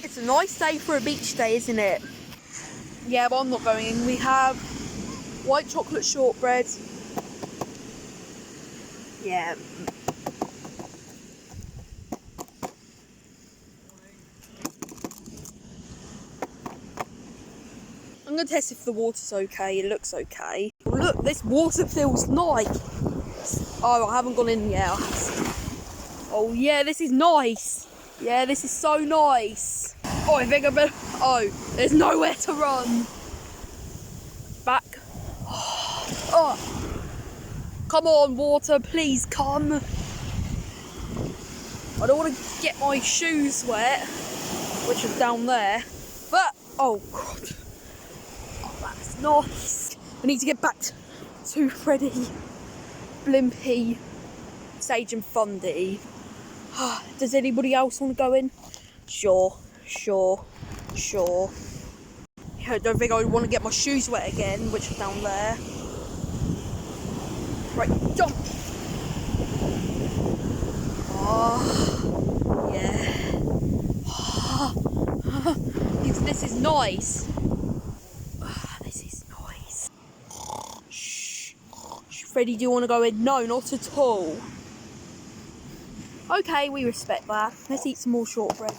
It's a nice day for a beach day, isn't it? Yeah, but I'm not going in. We have white chocolate shortbread. Yeah. I'm going to test if the water's okay. It looks okay. Look, this water feels nice. Oh, I haven't gone in yet. Oh, yeah, this is nice. Yeah, this is so nice. Oh, I think I better... Oh, there's nowhere to run. Back. Oh. Come on, water, please come. I don't want to get my shoes wet, which is down there. But, oh, God. Oh, that's nice. I need to get back to Freddie, Blimpy, Sage and Fundy. Does anybody else want to go in? Sure. Yeah, I don't think I would want to get my shoes wet again, which is down there. Right, jump! Oh, yeah. This is nice. This is nice. Shh. Freddie, do you want to go in? No, not at all. Okay, we respect that. Let's eat some more shortbread.